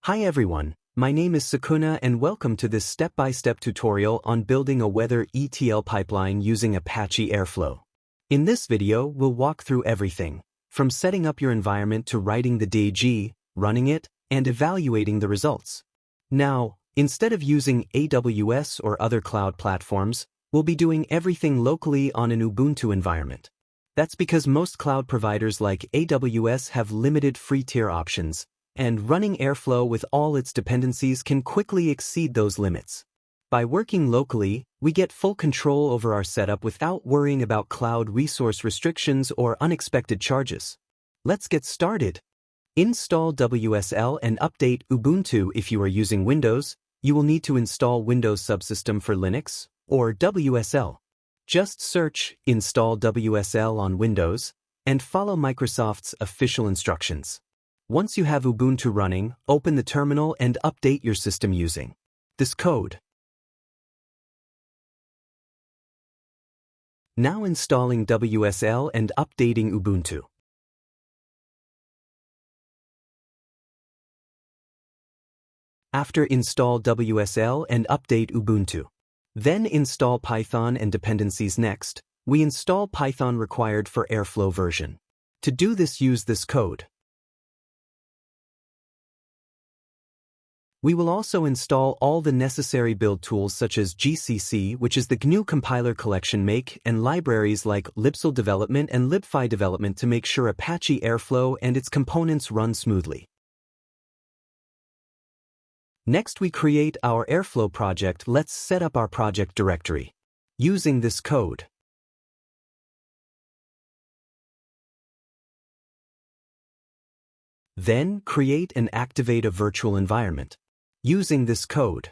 Hi everyone, my name is Sakuna and welcome to this step-by-step tutorial on building a weather ETL pipeline using Apache Airflow. In this video, we'll walk through everything, from setting up your environment to writing the DAG, running it, and evaluating the results. Now, instead of using AWS or other cloud platforms, we'll be doing everything locally on an Ubuntu environment. That's because most cloud providers like AWS have limited free tier options, and running Airflow with all its dependencies can quickly exceed those limits. By working locally, we get full control over our setup without worrying about cloud resource restrictions or unexpected charges. Let's get started. Install WSL and update Ubuntu. If you are using Windows, you will need to install Windows Subsystem for Linux, or WSL. Just search Install WSL on Windows, and follow Microsoft's official instructions. Once you have Ubuntu running, open the terminal and update your system using this code. Now installing WSL and updating Ubuntu. After install WSL and update Ubuntu. Then install Python and dependencies. Next, we install Python required for Airflow version. To do this, use this code. We will also install all the necessary build tools such as GCC, which is the GNU compiler collection make, and libraries like libcil development and libfi development to make sure Apache Airflow and its components run smoothly. Next, we create our Airflow project. Let's set up our project directory using this code. Then, create and activate a virtual environment using this code.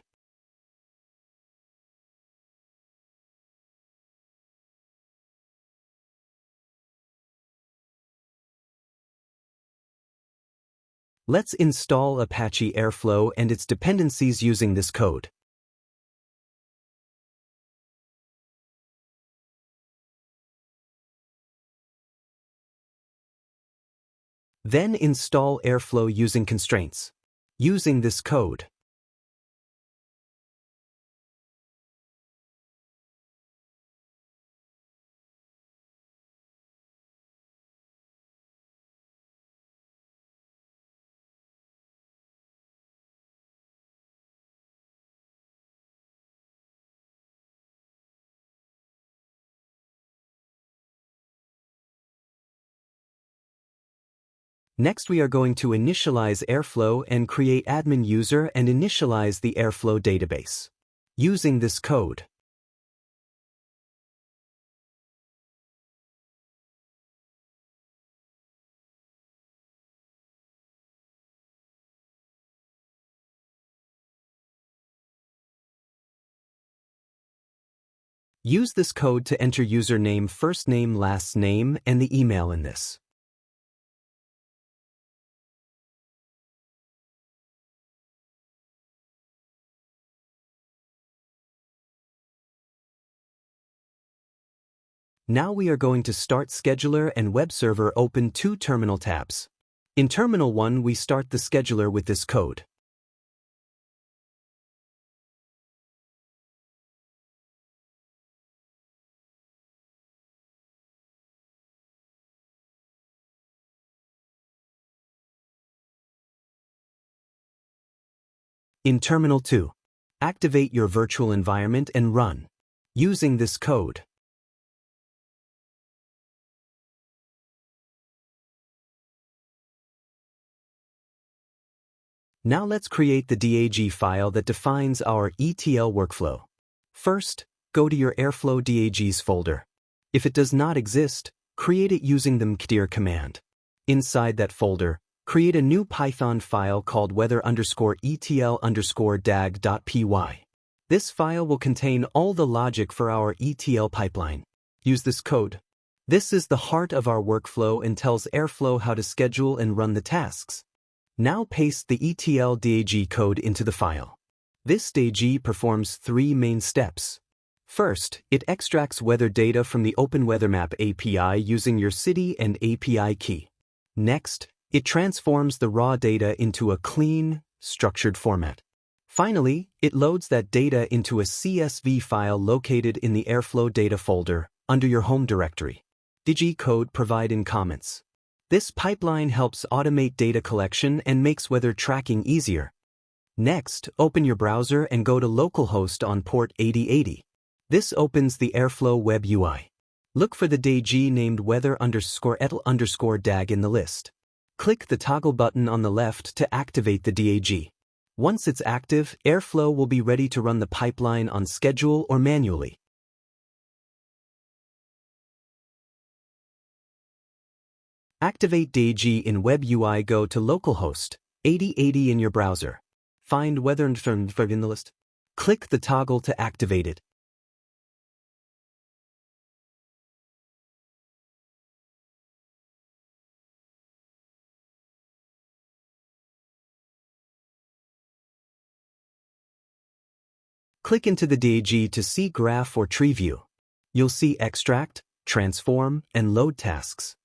Let's install Apache Airflow and its dependencies using this code. Then install Airflow using constraints using this code. Next, we are going to initialize Airflow and create admin user and initialize the Airflow database using this code. Use this code to enter username, first name, last name, and the email in this. Now we are going to start scheduler and web server. Open two terminal tabs. In terminal 1, we start the scheduler with this code. In terminal 2, activate your virtual environment and run using this code. Now let's create the DAG file that defines our ETL workflow. First, go to your Airflow DAGs folder. If it does not exist, create it using the mkdir command. Inside that folder, create a new Python file called weather_etl_dag.py. This file will contain all the logic for our ETL pipeline. Use this code. This is the heart of our workflow and tells Airflow how to schedule and run the tasks. Now paste the ETL DAG code into the file. This DAG performs three main steps. First, it extracts weather data from the OpenWeatherMap API using your city and API key. Next, it transforms the raw data into a clean, structured format. Finally, it loads that data into a CSV file located in the Airflow data folder under your home directory. Digi code provide in comments. This pipeline helps automate data collection and makes weather tracking easier. Next, open your browser and go to localhost on port 8080. This opens the Airflow web UI. Look for the DAG named weather_etl_dag in the list. Click the toggle button on the left to activate the DAG. Once it's active, Airflow will be ready to run the pipeline on schedule or manually. Activate DAG in web UI. Go to localhost 8080 in your browser. Find weather in the list. Click the toggle to activate it. Click into the DAG to see graph or tree view. You'll see extract, transform, and load tasks.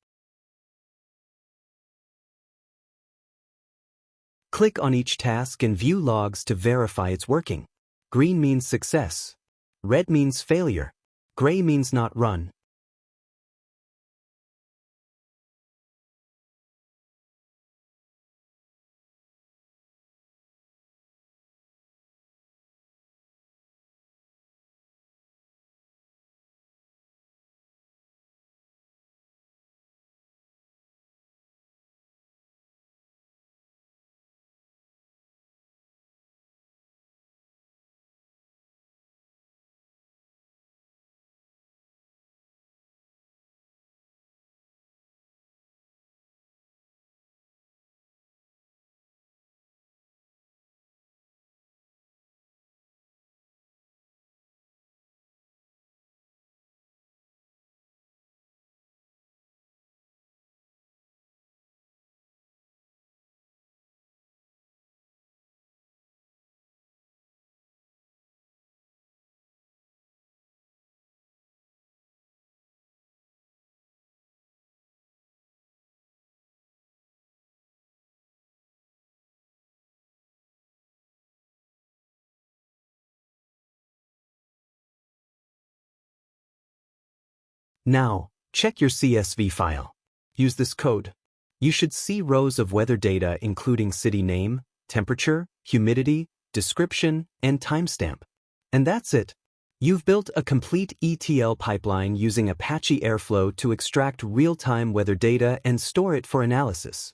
Click on each task and view logs to verify it's working. Green means success. Red means failure. Gray means not run. Now, check your CSV file. Use this code. You should see rows of weather data including city name, temperature, humidity, description, and timestamp. And that's it. You've built a complete ETL pipeline using Apache Airflow to extract real-time weather data and store it for analysis.